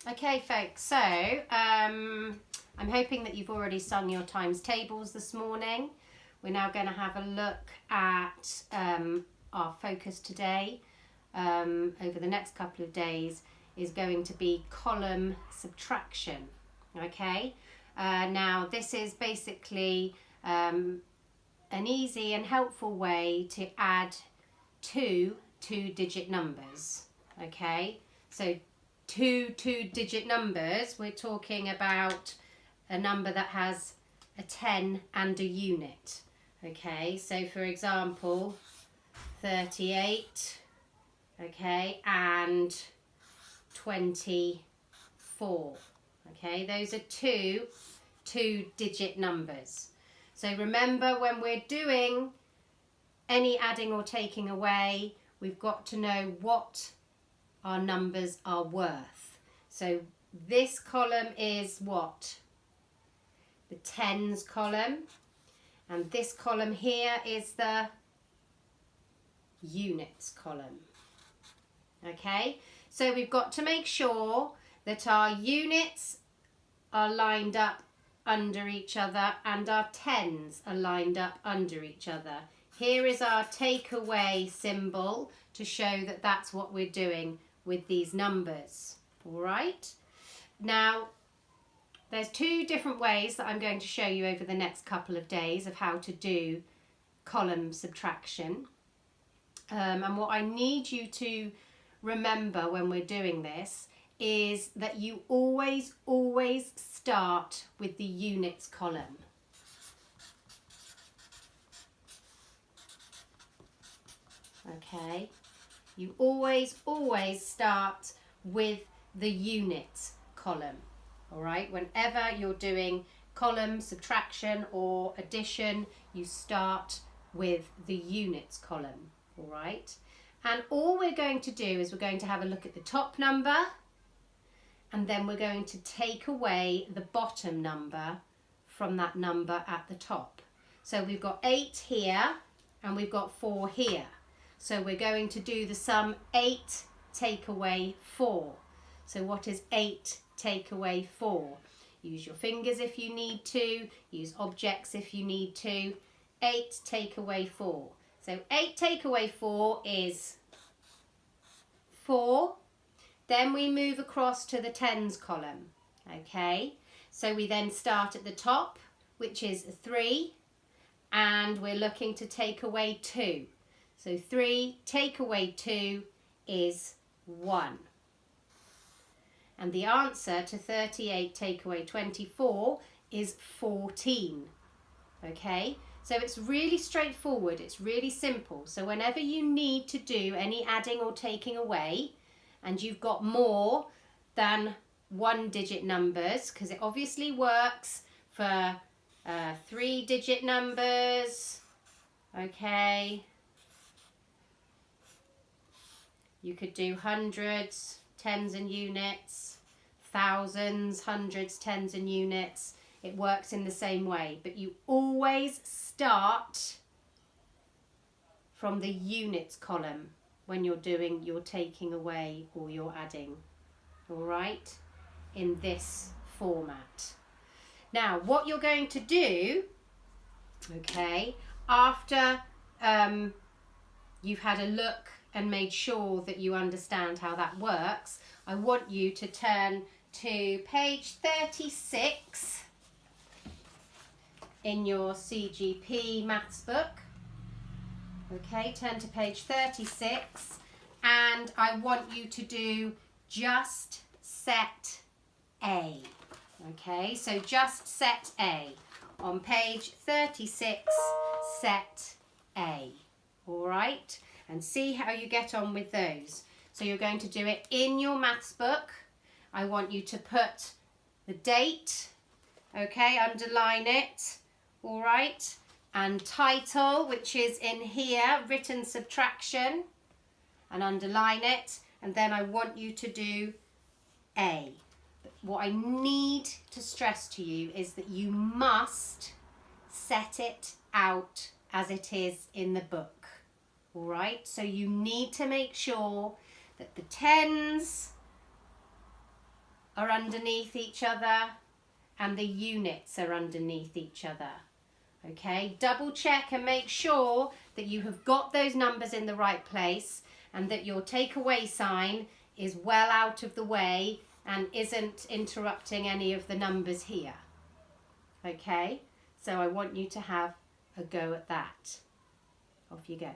Okay, folks, so I'm hoping that you've already sung your times tables this morning. We're now going to have a look at our focus today over the next couple of days is going to be column subtraction. Okay, now this is basically an easy and helpful way to add two-digit numbers. Okay, so two-digit numbers, we're talking about a number that has a 10 and a unit. Okay, so for example 38, okay, and 24. Okay, those are two-digit numbers. So remember, when we're doing any adding or taking away, we've got to know what our numbers are worth. So this column is what? The tens column, and this column here is the units column. Okay, so we've got to make sure that our units are lined up under each other and our tens are lined up under each other. Here is our takeaway symbol to show that that's what we're doing with these numbers. All right, now there's two different ways that I'm going to show you over the next couple of days of how to do column subtraction, and what I need you to remember when we're doing this is that you always start with the units column. Okay, you always start with the units column. All right, whenever you're doing column subtraction or addition, you start with the units column. All right, and all we're going to do is we're going to have a look at the top number, and then we're going to take away the bottom number from that number at the top. So we've got 8 here and we've got 4 here. So we're going to do the sum 8 take away 4. So what is 8 take away 4? Use your fingers if you need to, use objects if you need to. 8 take away 4. So 8 take away 4 is 4. Then we move across to the tens column. Okay, so we then start at the top, which is 3, and we're looking to take away 2. So 3 take away 2 is 1. And the answer to 38 take away 24 is 14. Okay, so it's really straightforward, it's really simple. So whenever you need to do any adding or taking away, and you've got more than one-digit numbers, because it obviously works for 3-digit numbers, okay, you could do hundreds, tens and units, thousands, hundreds, tens and units. It works in the same way, but you always start from the units column when you're doing your taking away or your adding. All right, in this format. Now, what you're going to do, okay, after you've had a look and made sure that you understand how that works, I want you to turn to page 36 in your CGP maths book. Okay, turn to page 36, and I want you to do just set A. Okay, so just set A. On page 36, set A. All right, and see how you get on with those. So you're going to do it in your maths book. I want you to put the date, okay, underline it, all right, and title, which is in here, written subtraction, and underline it, and then I want you to do A. But what I need to stress to you is that you must set it out as it is in the book. All right, so you need to make sure that the tens are underneath each other and the units are underneath each other. Okay, double check and make sure that you have got those numbers in the right place and that your takeaway sign is well out of the way and isn't interrupting any of the numbers here. Okay, so I want you to have a go at that. Off you go.